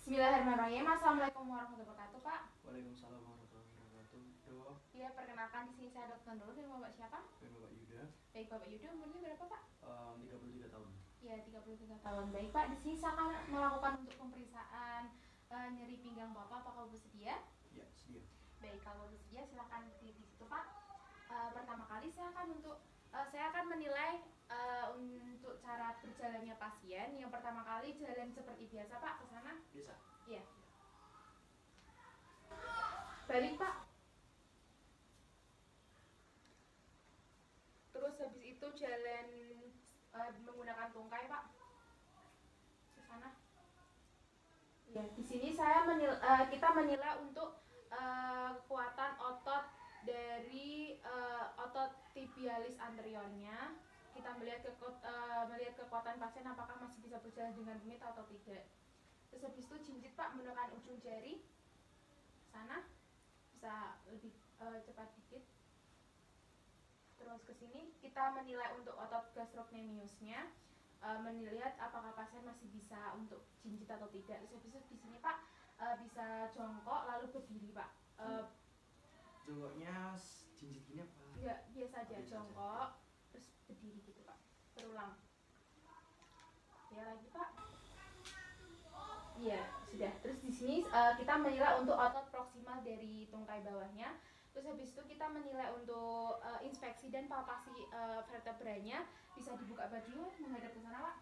Bismillahirrahmanirrahim. Assalamualaikum warahmatullahi wabarakatuh, Pak. Waalaikumsalam warahmatullahi wabarakatuh. Dok, Ya, perkenalkan di sini saya Dokter Nurul dan Bapak siapa? dan Bapak Yuda, Baik, Bapak Yuda, umurnya berapa, Pak? 33 tahun. Ya, 33 tahun. Baik, Pak. Di sini saya akan melakukan untuk pemeriksaan nyeri pinggang Bapak. Apakah Bapak bersedia? Ya, sedia. Baik, kalau Bapak bersedia silakan di situ, Pak. Pertama kali saya akan menilai untuk cara berjalannya pasien. Yang pertama kali jalan seperti biasa, Pak, ke sana. Bisa? Iya. Balik, Pak. Terus habis itu jalan menggunakan tungkai, Pak. Ke sana. Ya, di sini kita menilai untuk kekuatan otot dari otot tibialis anteriornya. Kita melihat kekuatan pasien apakah masih bisa berjalan dengan rumit atau tidak. Terus habis itu jinjit, Pak, menggunakan ujung jari sana, bisa lebih cepat dikit. Terus ke sini kita menilai untuk otot gastrocnemiusnya, melihat apakah pasien masih bisa untuk jinjit atau tidak. Terus habis itu di sini, Pak, bisa jongkok lalu berdiri, Pak. Jongkoknya jinjit gini apa? Enggak, biasa aja, Biasa jongkok terus berdiri gitu, Pak. Berulang. Ya, lagi, Pak. Iya, sudah. Terus di sini kita menilai untuk otot proksimal dari tungkai bawahnya. Terus habis itu kita menilai untuk inspeksi dan palpasi vertebranya. Bisa dibuka baju menghadap ke sana, Pak.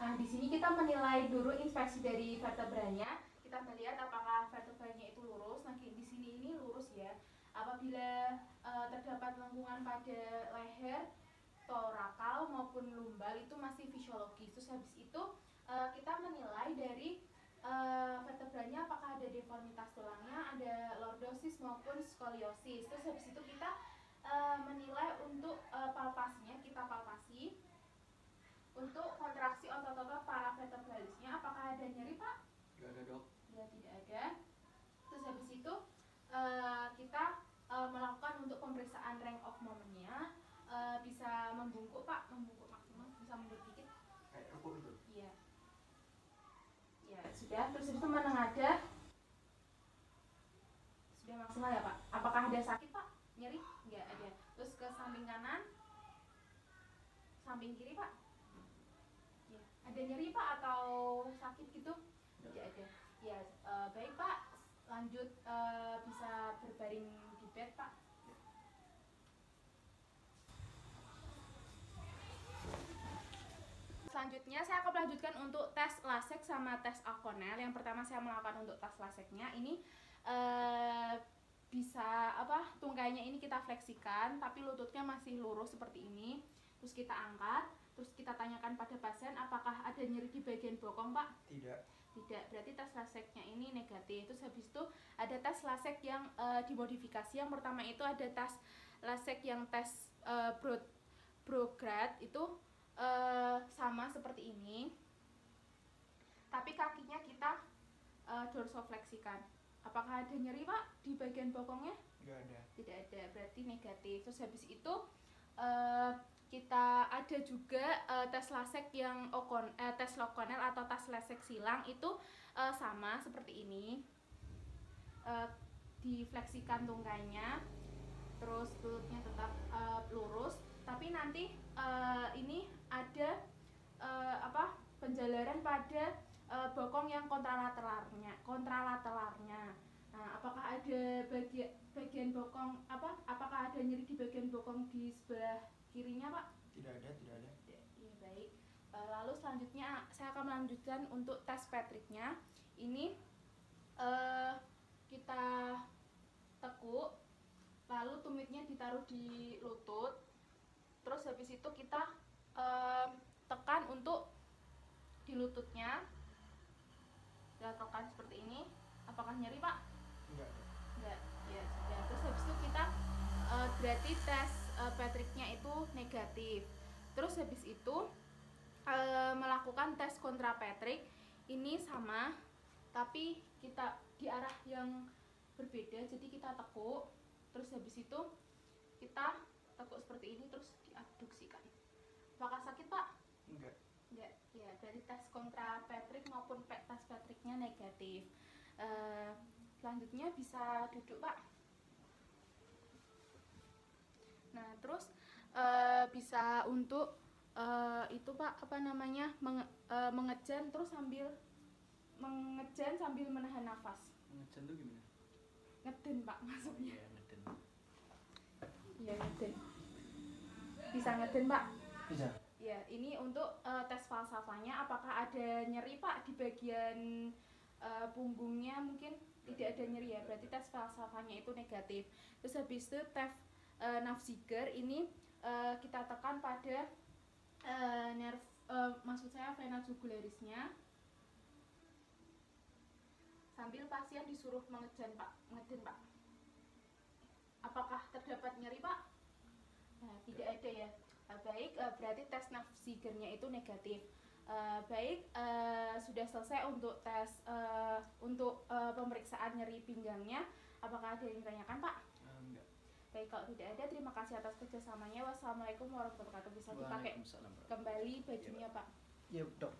Nah, di sini kita menilai dulu inspeksi dari vertebranya. Kita melihat apakah vertebranya itu lurus. Nah, di sini ini lurus ya. Apabila terdapat lengkungan pada leher, torakal maupun lumbal itu masih fisiologis. Terus habis itu kita menilai dari vertebranya apakah ada deformitas tulangnya, ada lordosis maupun skoliosis. Terus habis itu kita menilai untuk palpasinya, kita palpasi untuk kontraksi otot-otot paravertebralisnya. Apakah ada nyeri, Pak? Gak ada, Dok. Ya, tidak ada. Terus habis itu kita melakukan untuk pemeriksaan range of momentnya. Bisa membungkuk, Pak, membungkuk maksimal, bisa mundur dikit. Kayak rukuk itu? Iya. Ya, sudah. Terus itu menengadah. Sudah maksimal ya, Pak? Apakah ada sakit, Pak? Nyeri? Enggak ada. Terus ke samping kanan. Samping kiri, Pak? Ya. Ada nyeri, Pak, atau sakit gitu? Tidak ada. Ya, baik, Pak. Lanjut bisa berbaring di bed, Pak. Selanjutnya saya akan melanjutkan untuk tes lasek sama tes Akonel. Yang pertama saya melakukan untuk tes laseknya. Ini bisa tungkainya ini kita fleksikan tapi lututnya masih lurus seperti ini. Terus kita angkat, terus kita tanyakan pada pasien apakah ada nyeri di bagian bokong, Pak? Tidak. Tidak, berarti tes laseknya ini negatif. Terus habis itu ada tes lasek yang dimodifikasi. Yang pertama itu ada tes lasek yang tes Brograd itu sama seperti ini, tapi kakinya kita dorsofleksikan. Apakah ada nyeri, Pak, di bagian bokongnya? Gak ada. Tidak ada, berarti negatif. Terus habis itu kita ada juga tes lasek yang tes Lokonel atau tes lasek silang itu sama seperti ini. Difleksikan tungkainya, terus lututnya tetap lurus, tapi nanti ini ada penjalaran pada bokong yang kontralateralnya. Nah, apakah ada bagian bokong apakah ada nyeri di bagian bokong di sebelah kirinya, Pak? Tidak ada, tidak ada. Iya, baik. Lalu selanjutnya saya akan melanjutkan untuk tes Patricknya. Ini kita tekuk, lalu tumitnya ditaruh di lutut. Terus habis itu kita tekan untuk di lututnya. Kita tekan seperti ini. Apakah nyeri, Pak? Enggak. Enggak. Ya, sudah. Terus habis itu kita berarti tes Patricknya itu negatif. Terus habis itu melakukan tes kontra Patrick. Ini sama, tapi kita di arah yang berbeda. Jadi kita tekuk. Terus habis itu kita tekuk seperti ini terus diabduksikan. Apakah sakit, Pak? Enggak. Enggak. Ya, dari tes kontra Patrick maupun tes Patricknya negatif. Selanjutnya bisa duduk Pak. Nah terus bisa untuk itu Pak apa namanya mengejan terus sambil menahan nafas. Ngejan tuh gimana? Ngeden Pak maksudnya. Iya, ngeden. Iya ngeden. Bisa ngeden Pak? Bisa. Ya ini untuk tes falsafahnya. Apakah ada nyeri Pak di bagian punggungnya? Mungkin tidak ada nyeri ya. Berarti tes falsafahnya itu negatif. Terus habis itu tes Nafziger ini kita tekan pada nerve maksud saya vena jugularisnya. Sambil pasien disuruh mengejan Pak, ngeden Pak. Apakah terdapat nyeri Pak? Nah, tidak ada ya. Baik, berarti tes Nafzigernya itu negatif. Baik, sudah selesai untuk tes pemeriksaan nyeri pinggangnya. Apakah ada yang ditanyakan Pak? Enggak. Baik, kalau tidak ada, terima kasih atas kerjasamanya. Wassalamualaikum warahmatullahi wabarakatuh. Bisa dipakai kembali bajunya Pak. Iya, Dok.